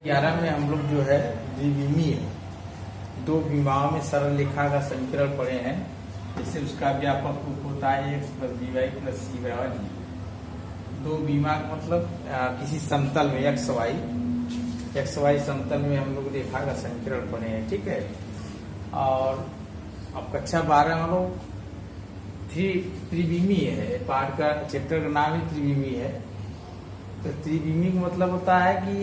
11 में हम लोग जो है द्विविमीय दो विमाओं में सरल रेखा का समीकरण पढ़े हैं। जैसे उसका व्यापक रूप होता है x plus b y plus c बराबर जी। दो विमा मतलब किसी समतल में एक्स वाई समतल में हम लोग रेखा का समीकरण पढ़े हैं, ठीक है। और अब कक्षा 12 हम लोग त्रिविमीय है, पाठ का चैप्टर का नाम ही त्रिविमीय है। तो त्रिविमीय का मतलब होता है कि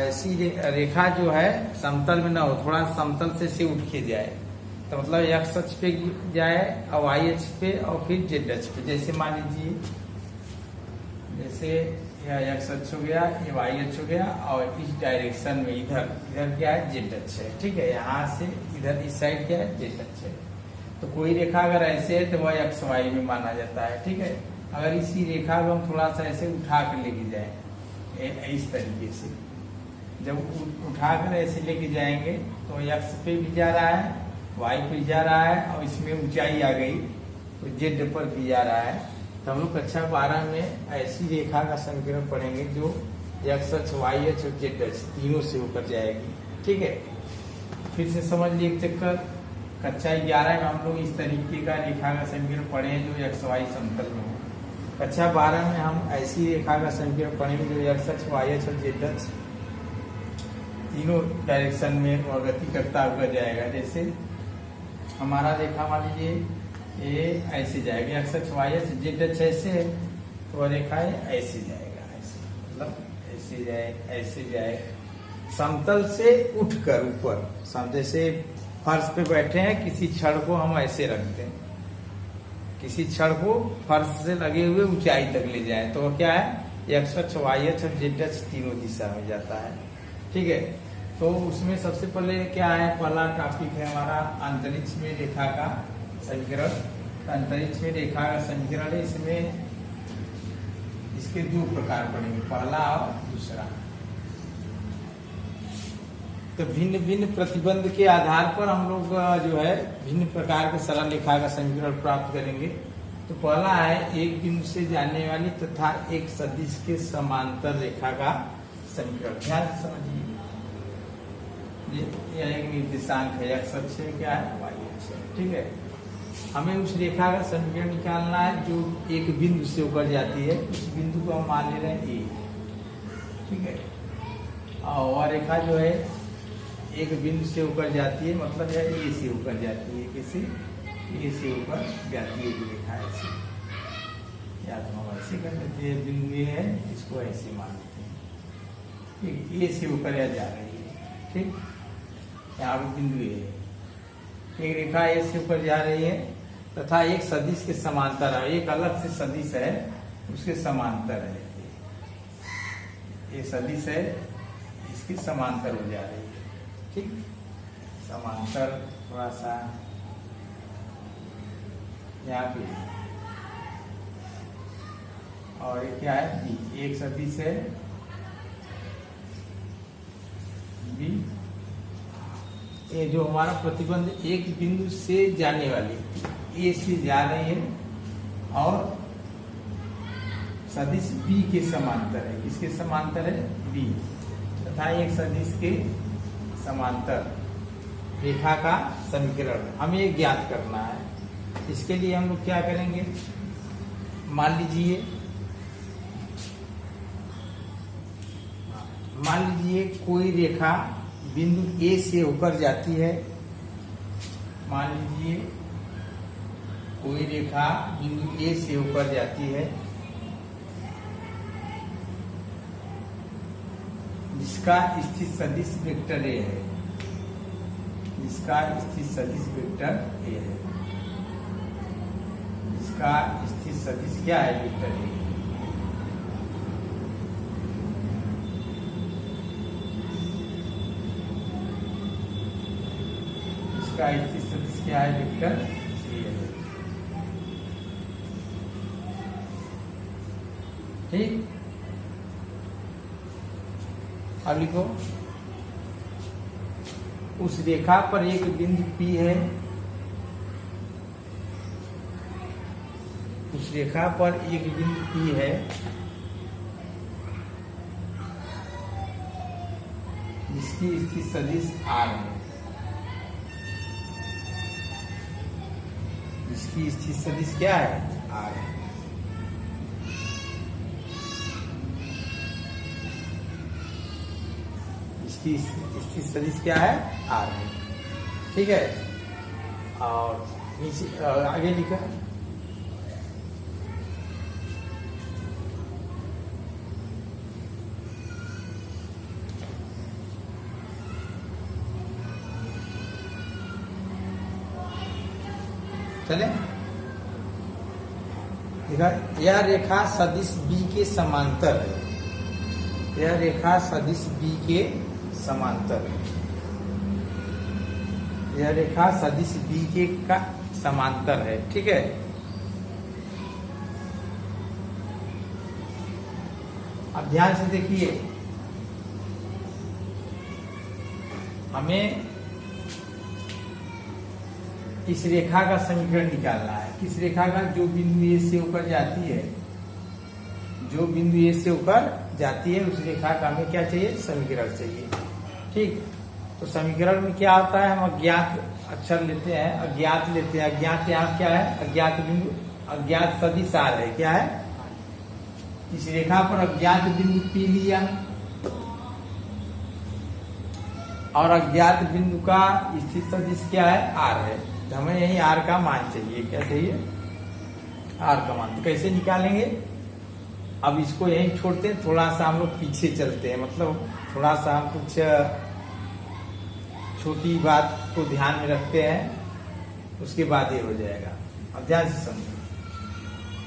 ऐसी रेखा जो है समतल में ना हो, थोड़ा समतल से उठ के जाए। तो मतलब एक्स अक्ष पे जाए और वाई अक्ष पे और फिर जेड अक्ष पे। जैसे मान लीजिए, जैसे यह एक्स अक्ष हो गया, ये वाई अक्ष हो गया और इस डायरेक्शन में इधर क्या है, जेड अक्ष है, ठीक है। यहाँ से इधर इस साइड क्या है, जेड अक्ष है। तो कोई रेखा अगर ऐसे है तो वह एक्स वाई में माना जाता है, ठीक है। अगर इसी रेखा को हम थोड़ा सा ऐसे उठा कर लेके जाए इस तरीके से, जब उठा कर ऐसे लेके जाएंगे तो एक्स पे भी जा रहा है, वाई पे जा रहा है और इसमें ऊंचाई आ गई तो जेड पर भी जा रहा है। तो हम लोग कक्षा 12 में ऐसी रेखा का समीकरण पढ़ेंगे जो एक्स अक्ष, वाई अक्ष और जेड अक्ष तीनों से होकर जाएगी, ठीक है। फिर से समझ लिए चक्कर। कक्षा 11 में हम लोग इस तरीके का रेखा का समीकरण पढ़े हैं जो एक्स वाई समतल में हो। कक्षा 12 में हम ऐसी रेखा का समीकरण पढ़ेंगे जो एक्स अक्ष, वाई अक्ष और जेड अक्ष तीनों डायरेक्शन में वह गति करता हुआ जाएगा। जैसे हमारा रेखा मान लीजिए ये ऐसे जाएगा, एक्स अक्ष, वाई अक्ष, जेड अक्ष ऐसे है तो वह रेखा ऐसे जाएगा, ऐसे मतलब ऐसे जाए समतल से उठकर ऊपर। जैसे फर्श पे बैठे हैं, किसी छड़ को हम ऐसे रखते हैं, किसी छड़ को फर्श से लगे हुए ऊंचाई तक ले जाए तो क्या है, एक्स अक्ष, वाई अक्ष और जेड अक्ष तीनों दिशा में जाता है, ठीक है। तो उसमें सबसे पहले क्या है, पहला टॉपिक है हमारा अंतरिक्ष में रेखा का समीकरण। अंतरिक्ष में रेखा का समीकरण है, इसमें इसके दो प्रकार पड़ेंगे, पहला और दूसरा। तो भिन्न भिन्न प्रतिबंध के आधार पर हम लोग जो है भिन्न प्रकार के सरल रेखा का समीकरण प्राप्त करेंगे। तो पहला है एक बिंदु से जाने वाली तथा एक सदिश के समांतर रेखा का समीकरण। ध्यान से समझिए, यह एक निर्देशांक है, एक्स अक्ष क्या है, वाई अक्ष, ठीक है। हमें उस रेखा का समीकरण निकालना है जो एक बिंदु से होकर जाती है। उस बिंदु को हम मान ले रहे हैं ए, ठीक है। और वह रेखा जो है एक बिंदु से होकर जाती है, मतलब यह ए से होकर जाती है, किसी ए से होकर जाती है जो रेखा ऐसे, या तो हम ऐसे कर लेते हैं, बिंदु ए है इसको ऐसे मान लेते हैं, ठीक। ए से होकर यह जा रही है, ठीक। यहाँ पे बिंदु ए है, एक रेखा ए से ऊपर जा रही है तथा एक सदिश के समांतर है, एक अलग से सदिश है उसके समांतर है, ये सदिश है इसकी समांतर हो जा रही है, ठीक। समांतर थोड़ा सा यहाँ पे, और ये क्या है, बी, एक सदिश है बी। ये जो हमारा प्रतिबंध एक बिंदु से जाने वाली ए से जा रही है और सदिश बी के समांतर है, किसके समांतर है, बी, तथा एक सदिश के समांतर रेखा का समीकरण हमें ज्ञात करना है। इसके लिए हम लोग क्या करेंगे, मान लीजिए कोई रेखा बिंदु ए से होकर जाती है। मान लीजिए कोई रेखा बिंदु ए से होकर जाती है जिसका स्थित सदिश वेक्टर ए है, जिसका स्थित सदिश वेक्टर ए है, जिसका स्थित सदिश क्या है, वेक्टर ए। इसका स्थित सदिश क्या है, वेक्टर ए है, ठीक। अब लिखो, उस रेखा पर एक बिंदु P है, उस रेखा पर एक बिंदु P है जिसकी स्थिति सदिश आर है, जिसकी स्थिति सदिश क्या है, आर है। इसकी स्थिति सदिश क्या है, आर है। ठीक है, और नीचे आगे लिखा चले, देखा यह रेखा सदिश बी के समांतर है, यह रेखा सदिश बी के समांतर है, यह रेखा सदिश बी के का समांतर है। ठीक है, अब ध्यान से देखिए, हमें इस रेखा का समीकरण निकालना है। किस रेखा का, जो बिंदु ए से ऊपर जाती है, जो बिंदु ए से ऊपर जाती है उस रेखा का हमें क्या चाहिए, समीकरण चाहिए। ठीक, तो समीकरण में क्या होता है, हम अज्ञात अक्षर लेते हैं, अज्ञात लेते हैं। अज्ञात यहाँ क्या है, अज्ञात बिंदु, अज्ञात सदिश आर है। क्या है, इस रेखा पर अज्ञात बिंदु पी लिया और अज्ञात बिंदु का स्थित सदिश क्या है, आर है। तो हमें यही आर का मान चाहिए। क्या चाहिए, आर का मान। तो कैसे निकालेंगे, अब इसको यहीं छोड़ते हैं, थोड़ा सा हम लोग पीछे चलते हैं, मतलब थोड़ा सा हम कुछ छोटी बात को ध्यान में रखते हैं, उसके बाद ये हो जाएगा। अब ध्यान से समझो,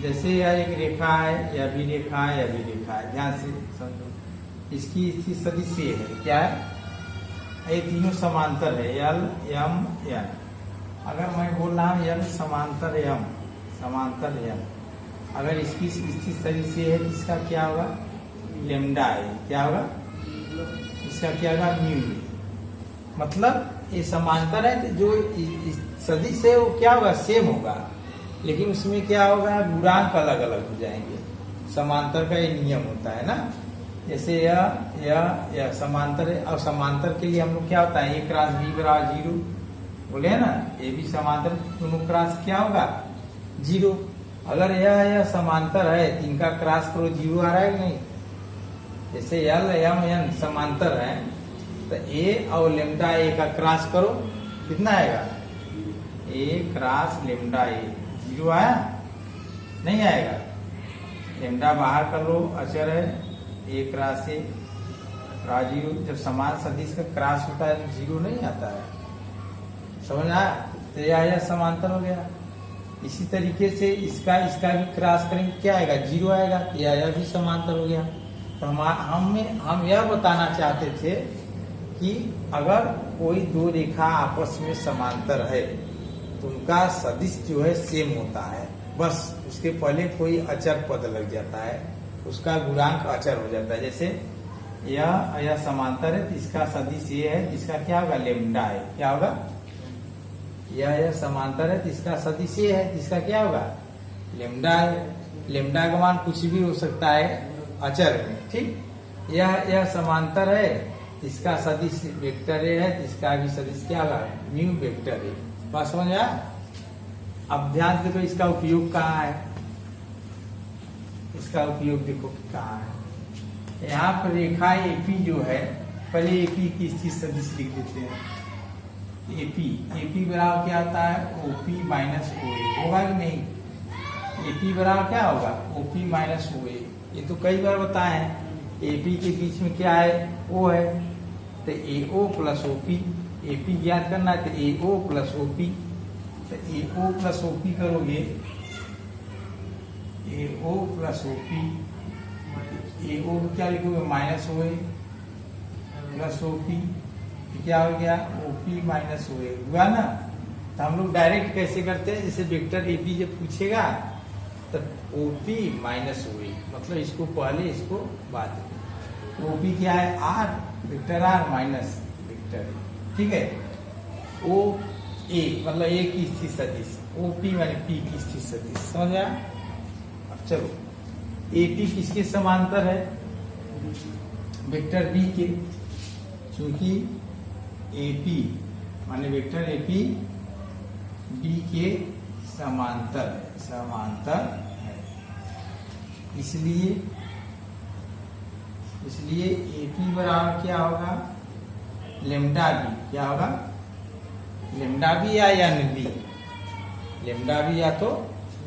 जैसे यह एक रेखा है, यह भी रेखा है, यह भी रेखा है, ध्यान से समझो। इसकी स्थिति सदिश ये है, क्या है, ये तीनों समांतर है, यल यम यन। अगर मैं बोल रहा हूँ यल समांतर यम, समांतर यम, अगर इसकी स्थिति सदिश ये है, इसका क्या होगा, लेमडा है। क्या होगा, इसका क्या होगा, म्यू। मतलब ये समांतर है, तो जो सदिश है वो क्या होगा, सेम होगा, लेकिन उसमें क्या होगा, गुणांक अलग अलग हो जाएंगे। समांतर का ये नियम होता है ना, जैसे यह समांतर है, और समांतर के लिए हम लोग क्या होता है, ए क्रॉस बी बराबर 0 बोले है ना, ये भी समांतर, दोनों क्रॉस क्या होगा, 0। अगर यह समांतर है तो इनका क्रॉस करो, 0 आ रहा है कि नहीं। जैसे यल एम एन समांतर है, तो ए और लेमडा ए का क्रॉस करो, कितना आएगा, ए क्रॉस लेमडा ए, 0 आया, नहीं आएगा। लेमडा बाहर कर लो, अचर है, ए क्रॉस ए 0। जब समान सदिश का क्रॉस होता है तो 0 नहीं आता है, समझ आया। तो यह समांतर हो गया। इसी तरीके से इसका भी क्रॉस करेंगे, क्या आएगा, 0 आएगा, यह भी समांतर हो गया। तो हम यह बताना चाहते थे कि अगर कोई दो रेखा आपस में समांतर है तो उनका सदिश जो है सेम होता है, बस उसके पहले कोई अचर पद लग जाता है, उसका गुणांक अचर हो जाता है। जैसे यह समांतर है तो इसका सदिश ये है, जिसका क्या होगा, लेमडा है। क्या होगा, यह समांतर है तो इसका सदिश ये है, जिसका क्या होगा, लेमडा है। लेमडा का मान कुछ भी हो सकता है अचर में। ठीक, यह समांतर है, इसका सदिश वेक्टर है, इसका भी सदिश क्या होगा, म्यू वेक्टर है। बात समझ आया। अब ध्यान से देखो, इसका उपयोग कहाँ है, इसका उपयोग देखो कहाँ है। यहाँ पर रेखा एपी जो है, पहले एपी की स्थिति सदिश लिख देते हैं। एपी बराबर क्या होता है, ओपी माइनस ओ ए, होगा कि नहीं। एपी बराबर क्या होगा, ओपी माइनस ओ ए। ये तो कई बार बताए हैं। एपी के बीच में क्या है, ओ है, तो ए ओ प्लस ओपी। एपी ज्ञात करना है तो ए ओ प्लस ओपी, तो ए ओ प्लस ओपी करोगे, ए ओ प्लस ओपी, ए ओ क्या लिखोगे, माइनस ओ ए प्लस ओपी, क्या हो गया, ओपी माइनस ओ ए हुआ ना। तो हम लोग डायरेक्ट कैसे करते हैं, जैसे वेक्टर एपी जब पूछेगा तो ओपी माइनस ओ ए, मतलब इसको पहले इसको बाद में। ओपी क्या है, R, vector R minus vector A. ठीक है, ओ ए मतलब ए की स्थिति सदिश, ओपी माने पी की स्थिति सदिश, समझ आया। अब चलो, एपी किसके समांतर है, वेक्टर बी के। चूंकि AP माने वेक्टर AP B के समांतर है, इसलिए AP बराबर क्या होगा, लेमडा बी। क्या होगा, लेमडा बी या एन बी, लेमडा बी या तो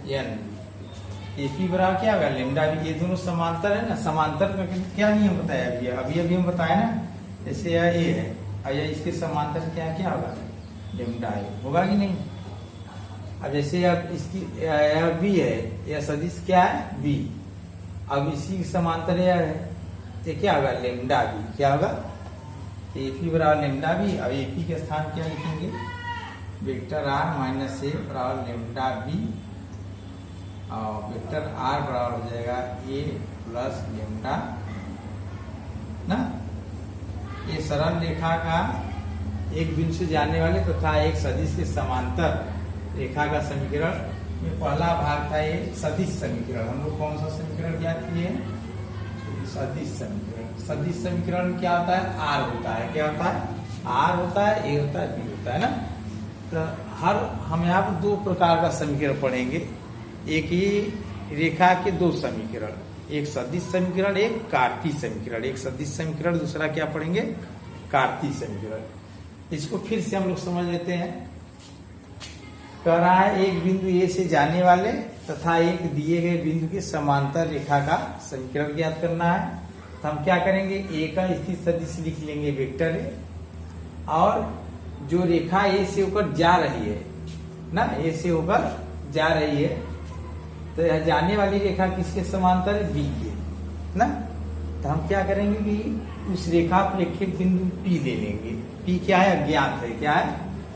एन बी। AP बराबर क्या होगा, लेमडा बी। ये दोनों समांतर है ना, समांतर का क्या नियम बताया अभी हम बताया ना, जैसे यह ए है और यह इसके समांतर क्या होगा, लेमडा ए होगा कि नहीं। अब जैसे अब इसकी बी है, यह सदिश क्या है बी, अब इसी समांतर यह है तो क्या होगा, लेमडा बी। क्या होगा, AP बराबर लेमडा बी। अब AP के स्थान क्या लिखेंगे, वेक्टर R माइनस ए बराबर लेमडा बी, और वेक्टर R बराबर हो जाएगा A प्लस लेमडा ना। ये सरल रेखा का एक बिंदु से जाने वाले तथा एक सदिश के समांतर रेखा का समीकरण में पहला भाग था ये सदिश समीकरण। हम लोग कौन सा समीकरण ज्ञात किए, सदिश समीकरण। सदिश समीकरण क्या होता है, R होता है। क्या होता है, R होता है, A होता है, B होता है ना। तो हम यहाँ पर दो प्रकार का समीकरण पढ़ेंगे, एक ही रेखा के दो समीकरण, एक सदिश समीकरण, एक कार्तीय समीकरण। एक सदिश समीकरण, दूसरा क्या पढ़ेंगे, कार्तीय समीकरण। इसको फिर से हम लोग समझ लेते हैं। कह रहा है एक बिंदु ए से जाने वाले तथा एक दिए गए बिंदु के समांतर रेखा का समीकरण ज्ञात करना है। तो हम क्या करेंगे, ए का स्थित सदिश लिख लेंगे वेक्टर ए, और जो रेखा ए से होकर जा रही है ना, ए से होकर जा रही है, तो यह जाने वाली रेखा किसके समांतर है, बी के ना। तो हम क्या करेंगे कि उस रेखा पर एक बिंदु पी ले लेंगे। पी क्या है, अज्ञात है। क्या है,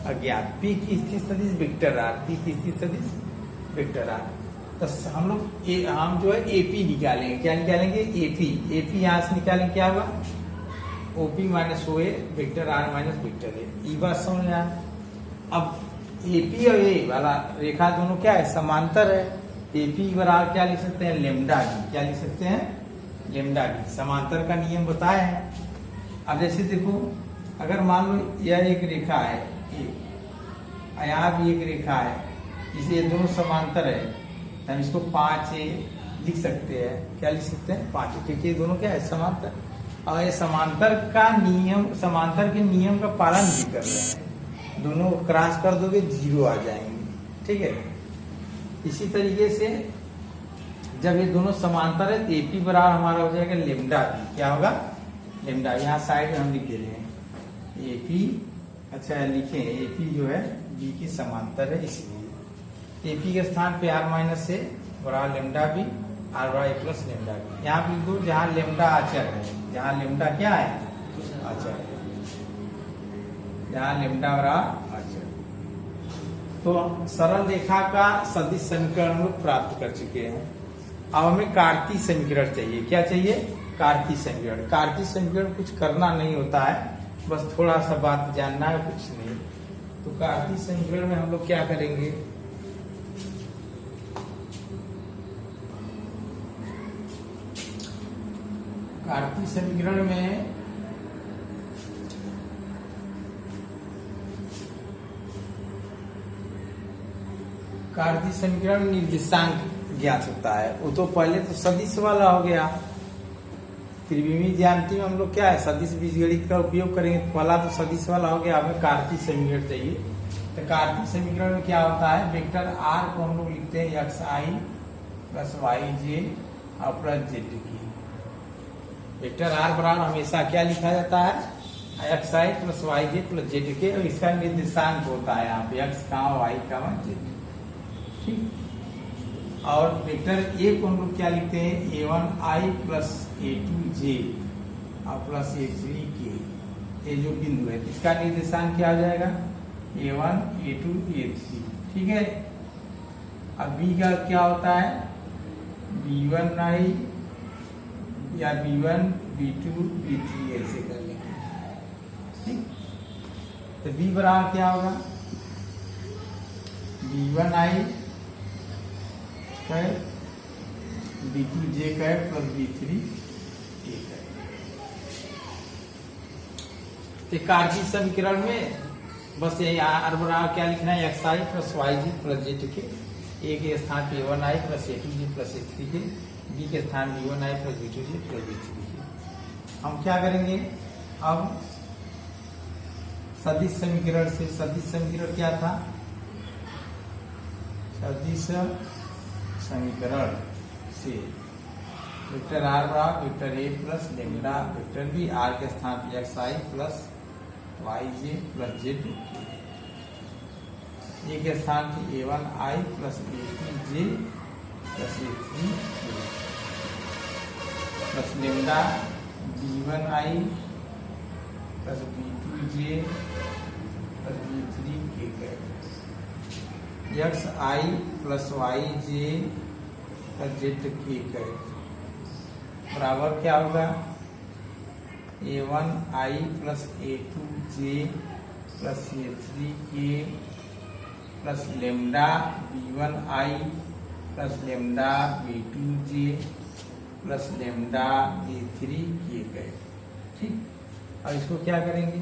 अज्ञात। पी की स्थित सदिश वेक्टर आर, पी की स्थित सदिश वेक्टर आर। तो हम लोग हम जो है एपी निकालेंगे। क्या निकालेंगे, एपी। एपी यहां से निकालेंगे, क्या होगा, OP minus O A vector R minus vector A. ये बात समझ में आया। अब एपी और ए वाला रेखा दोनों क्या है, समांतर है। एपी बराबर क्या लिख सकते हैं, लेमडा बी। क्या लिख सकते हैं, लेमडा बी। समांतर का नियम बताया है। अब जैसे देखो, अगर मान लो यह एक रेखा है, यहाँ भी एक रेखा है, इसे दोनों समांतर है, हम इसको 5A लिख सकते हैं। क्या लिख सकते हैं, 5A, क्योंकि ये दोनों क्या है, समांतर। और ये समांतर का नियम, समांतर के नियम का पालन भी कर रहे हैं। दोनों क्रॉस कर दोगे 0 आ जाएंगे, ठीक है। इसी तरीके से जब ये दोनों समांतर है तो AP बराबर हमारा हो जाएगा लेमडा बी। क्या होगा, लेमडा। यहाँ साइड में हम लिख दे रहे हैं AP, अच्छा लिखे AP जो है B के समांतर है, इसलिए AP के स्थान पे R माइनस ए बराबर लेमडा बी, R बराबर ए प्लस लेमडा बी। यहाँ लिख दो जहाँ लेमडा अचर है, जहाँ लेमडा क्या है, अचर है, जहाँ लेमडा बराबर अचर। तो सरल रेखा का सदिश समीकरण हम लोग प्राप्त कर चुके हैं। अब हमें कार्तीय समीकरण चाहिए। क्या चाहिए, कार्तीय समीकरण। कार्तीय समीकरण कुछ करना नहीं होता है, बस थोड़ा सा बात जानना है, कुछ नहीं। तो कार्तीय समीकरण में हम लोग क्या करेंगे, कार्तीय समीकरण में कार्तीय समीकरण निर्देशांक ज्ञात होता है। वो तो पहले तो सदिश वाला हो गया। त्रिविमीय ज्यामिति में हम लोग क्या है, सदिश बीजगणित का उपयोग करेंगे। तो पहला तो सदिश वाला हो गया, हमें कार्तीय समीकरण चाहिए। तो कार्तीय समीकरण में क्या होता है, वेक्टर आर को हम लोग लिखते हैं एक्स आई प्लस वाई जे और प्लस जेड की। वेक्टर आर बराबर हमेशा क्या लिखा जाता है, x i plus y j plus z के, और इसका निर्देशांक होता है यहाँ पे एक्स कामा वाई कामा जेड, ठीक। और वेक्टर ए को हम लोग क्या लिखते हैं, A1i प्लस A2j और प्लस A3k। ये जो बिंदु है इसका निर्देशांक क्या हो जाएगा, A1 A2 A3, ठीक है। अब B का क्या होता है, B1i या B1 B2 B3 ऐसे कर लेंगे, ठीक। तो B बराबर क्या होगा, B1i B2j प्लस B3k। तो कार्तीय समीकरण में बस यही क्या लिखना है, x i plus Y ji plus z के ए के स्थान पे A1 i plus A2 ji plus A3 के, बी के स्थान B1 i plus B2 ji plus B3 के। हम क्या करेंगे अब सदिश समीकरण से, सदिश समीकरण क्या था, सदिश समीकरण से वेक्टर आर बराबर वेक्टर ए plus lambda vector b, r के स्थान पर x i plus y j plus z, a के स्थान पर A1 i plus A2 j plus A3 plus lambda B1 i plus B2 j plus B3 के, x i plus y j plus z के बराबर क्या होगा, A1 i plus A2 j plus A3 के plus lambda B1 i plus lambda B2 j plus lambda B3 किए गए। ठीक, अब इसको क्या करेंगे,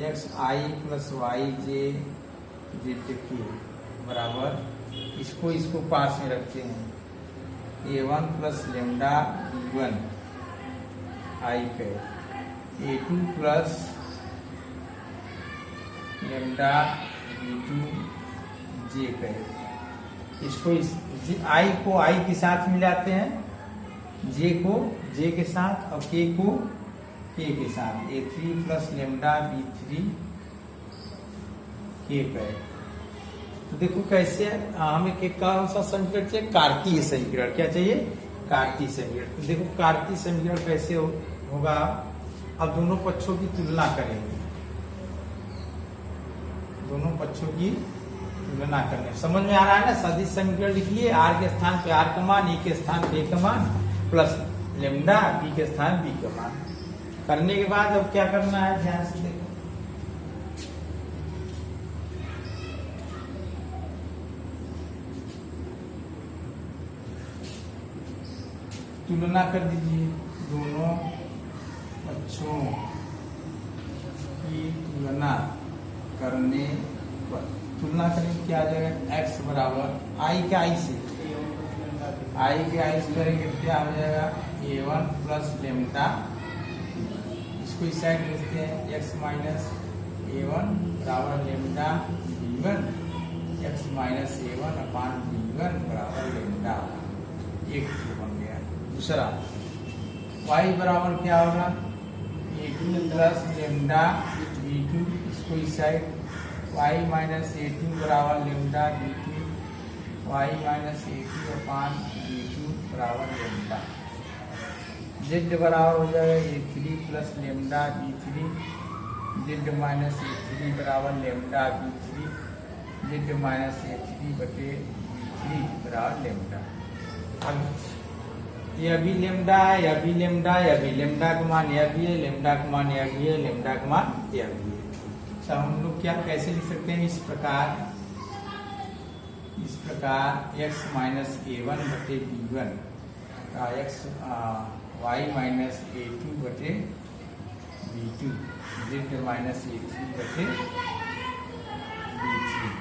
x i plus y J Z के बराबर इसको पास में रखते हैं, A1 प्लस लेमडा B1 आई के, A2 प्लस लेमडा B2 जे के, इसको आई को आई के साथ मिलाते हैं, जे को जे के साथ और के को के साथ, A3 प्लस लेमडा B3 के पे। तो देखो कैसे हमें कौन सा समीकरण चाहिए, कार्तीय समीकरण। क्या चाहिए, कार्तीय समीकरण। तो देखो कार्तीय समीकरण कैसे होगा, अब दोनों पक्षों की तुलना करेंगे, दोनों पक्षों की तुलना करने, समझ में आ रहा है ना। सदिश समीकरण लिख लिए, आर के स्थान पे आर का मान, ए के स्थान पे ए का मान प्लस लेमडा बी के स्थान बी का मान करने के बाद अब क्या करना है, ध्यान से देखो, तुलना कर दीजिए दोनों पक्षों की तुलना करने पर, तुलना करेंगे क्या आ जाएगा, x बराबर आई के आई से, आई के आई से करेंगे क्या हो जाएगा, A1 प्लस लेमडा, इसको इस साइड लिखते हैं, x माइनस A1 बराबर lambda B1, x minus A1 अपान B1 बराबर लेमडा, एक बन गया। दूसरा y बराबर क्या होगा, A2 प्लस लेमडा B2, इसको इस साइड, y माइनस A2 बराबर lambda B2, y minus A2 अपान B2 बराबर लेमडा, z बराबर हो जाएगा A3 plus lambda B3, z minus A3 बराबर lambda B3, z minus A3 बटे B3 बराबर लेमडा। अब यह भी लेमडा है, यह भी लेमडा, यह भी लेमडा का मान यह भी है, लेमडा का मान यह भी है, लेमडा का मान यह भी है। तो हम लोग क्या कैसे लिख सकते हैं, इस प्रकार x माइनस A1 बटे B1 का y माइनस A2 बटे B2, z माइनस A3 बटे B3,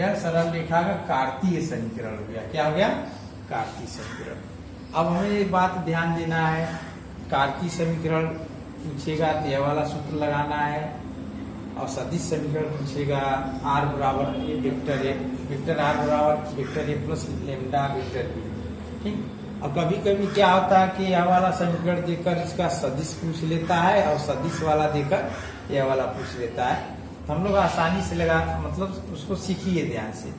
यह सरल रेखा का कार्तीय समीकरण हो गया। क्या हो गया, कार्तीय समीकरण। अब हमें एक बात ध्यान देना है, कार्तीय समीकरण पूछेगा तो यह वाला सूत्र लगाना है, और सदिश समीकरण पूछेगा आर बराबर वेक्टर आर बराबर वेक्टर ए प्लस लेमडा वेक्टर बी। ठीक, और कभी कभी क्या होता है कि यह वाला समीकरण देकर इसका सदिश पूछ लेता है, और सदिश वाला देकर यह वाला पूछ लेता है। तो हम लोग आसानी से लगा, मतलब उसको सीखिए ध्यान से,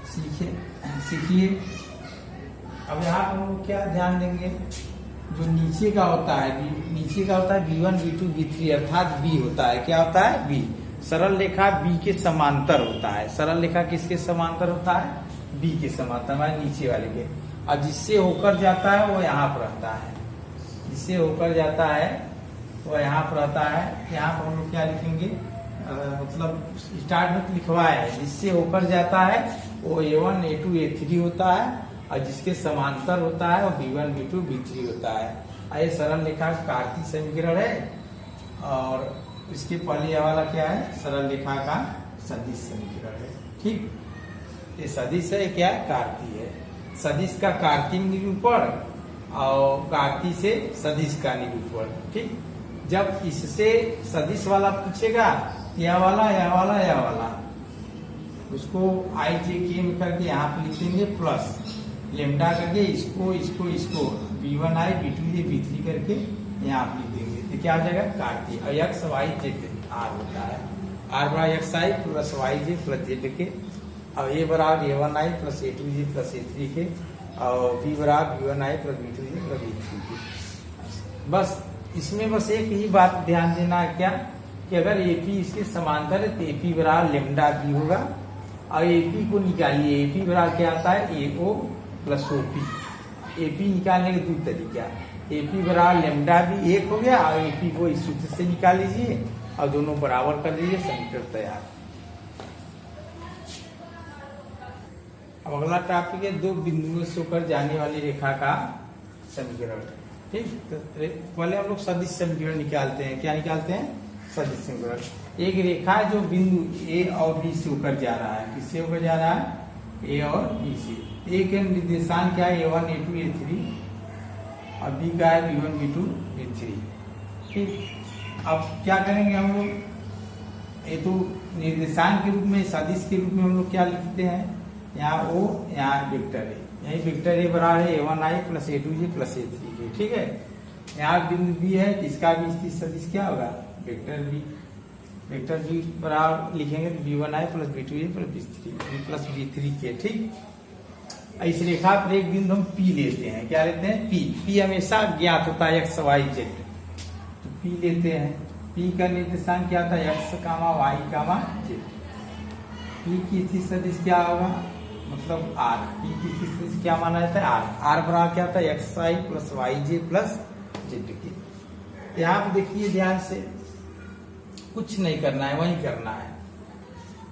सीखिए। अब यहाँ पर हम लोग क्या ध्यान देंगे, जो नीचे का होता है, नीचे का होता है B1 B2 B3, अर्थात B होता है, क्या होता है, B। सरल रेखा B के समांतर होता है, सरल रेखा किसके समांतर होता है, B के समांतर, हमारे नीचे वाले के। और जिससे होकर जाता है वो यहाँ पर रहता है, जिससे होकर जाता है वो यहाँ पर रहता है। यहाँ पर हम लोग क्या लिखेंगे, मतलब स्टार्ट में लिखवाया है, जिससे होकर जाता है वो A1 A2 A3 होता है, और जिसके समांतर होता है वो V1 V2 V3 होता है। ये सरल रेखा का कार्तीय समीकरण है और इसके पहले ये वाला क्या है, सरल रेखा का सदिश समीकरण है। ठीक, ये सदिश है, क्या है, कार्तीय है। सदिश का कार्तीय निरूपण और कार्तीय से सदिश का निरूपण। ठीक, जब इससे सदिश वाला पूछेगा या वाला या वाला या वाला, उसको आई जे के में करके यहाँ पे लिख देंगे प्लस लेमडा करके इसको इसको इसको V1 I V2 J V3 करके यहाँ पे लिख देंगे तो क्या आ जाएगा, कार्तीय। और एक्स वाई जेड आर होता है, आर बराबर x i plus y j plus z के, और ए बराबर A1 I plus A2 J plus A3 के, और बी बराबर V1 I plus V2 J plus V3 के। बस इसमें बस एक ही बात ध्यान देना है, क्या कि अगर AP इसके समांतर है तो AP बराबर लेमडा बी होगा, और AP को निकालिए, AP बराबर क्या आता है, AO प्लस OP। AP निकालने के दो तरीका, AP बराबर लेमडा भी एक हो गया, और AP को इस सूत्र से निकाल लीजिए और दोनों बराबर कर लीजिए, समीकरण तैयार। अब अगला टॉपिक है दो बिंदुओं से होकर जाने वाली रेखा का समीकरण। ठीक, तो पहले हम लोग सदिश समीकरण निकालते हैं। क्या निकालते हैं, सदिश समीकरण। एक रेखा है जो बिंदु A और B से होकर जा रहा है, किससे होकर जा रहा है, A और B से। A के निर्देशांक क्या है, A1 A2 A3, और B का है V1 V2 V3। ठीक, अब क्या करेंगे हम लोग, ये तो निर्देशांक के रूप में, सदिश के रूप में हम लोग क्या लिखते हैं, यहाँ O यहाँ वेक्टर है, यही वेक्टर A बराबर है A1 I plus A2 J plus A3 के। ठीक है, यहाँ बिंदु B है, इसका भी सदिश क्या होगा, वेक्टर B। वेक्टर B बराबर लिखेंगे तो V1 I plus V2 J plus V3 के। ठीक, इस रेखा पर एक बिंदु हम P लेते हैं। क्या लेते हैं, P हमेशा ज्ञात होता है एक्स वाई जेड, तो P लेते हैं। P का निर्देशांक क्या था, एक्स कामा वाई कामा जेड। P की स्थिति सदिश क्या होगा, मतलब R। P की स्थिति सदिश क्या माना जाता है, R। R बराबर क्या था, x i plus y j plus z के। यहाँ पे देखिए ध्यान से, कुछ नहीं करना है, वही करना है।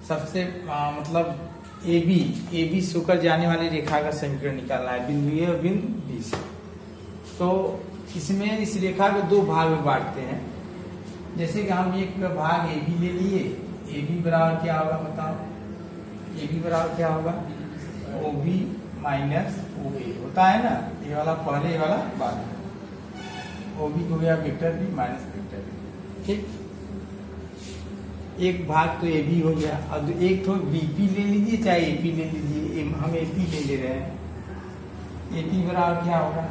सबसे मतलब AB से होकर जाने वाली रेखा का समीकरण निकालना है, बिंदु A और बिंदु B से। तो इसमें इस रेखा को दो भाग में बांटते हैं। जैसे कि हम एक भाग AB ले लिए, AB बराबर क्या होगा बताओ, AB बराबर क्या होगा, OB माइनस OA होता है ना, ये वाला पहले, ये वाला बाद में। OB हो गया vector B minus vector B। ठीक, एक भाग तो AB हो गया, अब एक तो BP ले लीजिए चाहे AP ले लीजिए, हम AP ले रहे हैं। AP बराबर क्या होगा,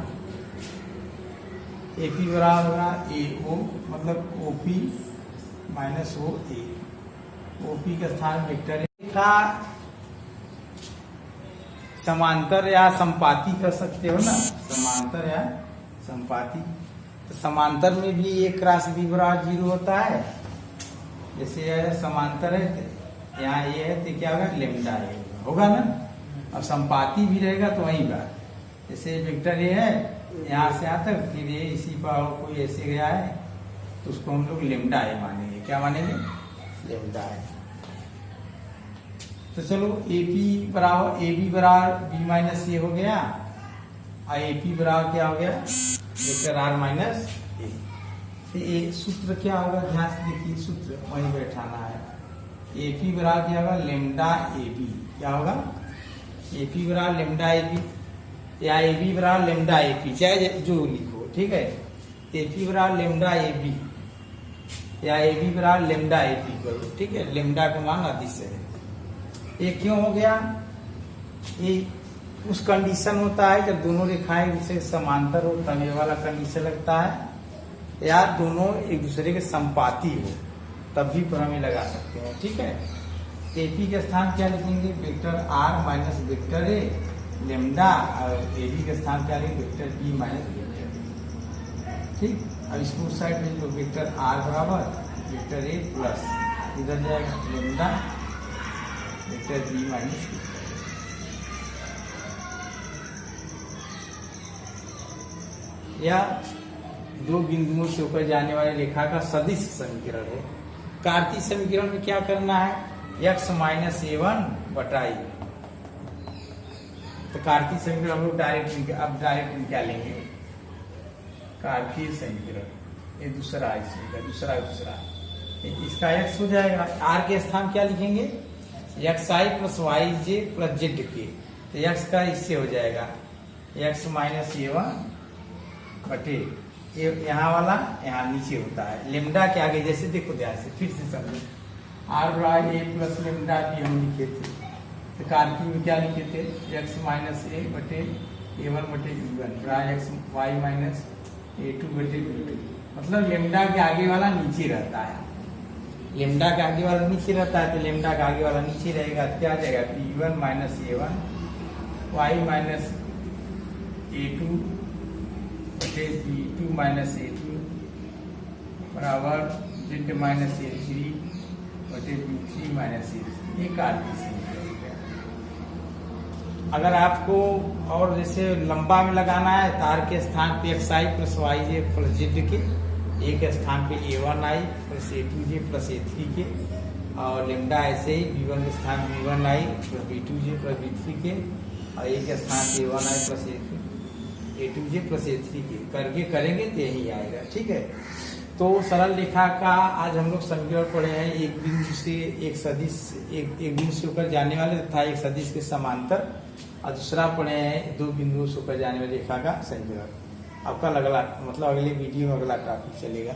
AP बराबर होगा AO मतलब OP माइनस OA। OP का स्थान वेक्टर का समांतर या संपाती कर सकते हो ना, समांतर या संपाती। तो समांतर में भी A क्रॉस B बराबर 0 होता है। जैसे यह समांतर है, यहाँ ये है तो क्या होगा, लेमडा ए होगा ना, और संपाती भी रहेगा तो वही बात। जैसे वेक्टर ए है, यहाँ से यहाँ तक, फिर ये इसी पर कोई ऐसे गया है तो उसको हम लोग लेमडा ए मानेंगे। क्या मानेंगे, लेमडा ए। तो चलो AB बराबर B माइनस ए हो गया, और AP बराबर क्या हो गया, वेक्टर R माइनस ए। तो ये सूत्र क्या होगा, ध्यान से देखिए, सूत्र वहीं बैठाना है। AP बराबर क्या होगा, लेमडा AB। क्या होगा, AP बराबर लेमडा AB, या AB बराबर लेमडा AP, चाहे जो लिखो। ठीक है, AP बराबर लेमडा AB या AB बराबर लेमडा AP करो। ठीक है, लेमडा का मान अदिश है। ये क्यों हो गया, ये उस कंडीशन होता है जब दोनों रेखाएं जिसे समांतर हो, तब ये वाला कंडीशन लगता है, या दोनों एक दूसरे के संपाती हो, तब भी पर हमें लगा सकते हैं। ठीक है, AP के स्थान क्या लिखेंगे, vector R minus vector A lambda, और AB के स्थान क्या लिखेंगे, vector B minus vector B। ठीक, अब इसको उस साइड में जो वेक्टर R बराबर वेक्टर A प्लस इधर जाएगा lambda vector B minus vector. या दो बिंदुओं से होकर जाने वाली रेखा का सदिश समीकरण है। कार्तीय समीकरण में क्या करना है, x माइनस A1 बटा A। तो तो कार्तीय समीकरण हम लोग डायरेक्ट निकालेंगे। कार्तीय समीकरण ये दूसरा दूसरा इसका x हो जाएगा। r के स्थान क्या लिखेंगे, xi plus y j plus z के, तो x का इससे हो जाएगा x माइनस a1 बटे यहाँ वाला यहाँ नीचे होता है लेमडा के आगे, जैसे देखो ध्यान से फिर से समझो, r बड़ा a प्लस लेमडा भी हम लिखे थे, तो कार्तीय में क्या लिखे थे, x माइनस a बटे a1 बटे b1 बड़ा x y माइनस a2 बटे b2, मतलब लेमडा के आगे वाला नीचे रहता है, लेमडा का आगे वाला नीचे रहता है तो लेमडा का आगे वाला नीचे रहेगा, तो क्या आ जाएगा b1 minus a1 y minus a2 बटे b2 माइनस a2 बराबर z माइनस a3 बटे b3 माइनस a3। ये कार्तीय समीकरण है। अगर आपको और जैसे लंबा में लगाना है, तार के स्थान पे xi plus y j plus z के, एक स्थान पे a1i plus a2j plus a3 के, और लेमडा ऐसे ही b1 के स्थान पे b1i plus b2j plus b3 के, और एक स्थान पे a1i plus a2j plus a3 के करके करेंगे तो यही आएगा। ठीक है, तो सरल रेखा का आज हम लोग समीकरण पढ़े हैं, एक बिंदु से एक सदिश एक बिंदु से होकर जाने वाले तथा एक सदिश के समांतर, और दूसरा पढ़े हैं दो बिंदुओं से होकर जाने वाली रेखा का समीकरण। अब कल अगला मतलब अगले वीडियो में अगला टॉपिक चलेगा।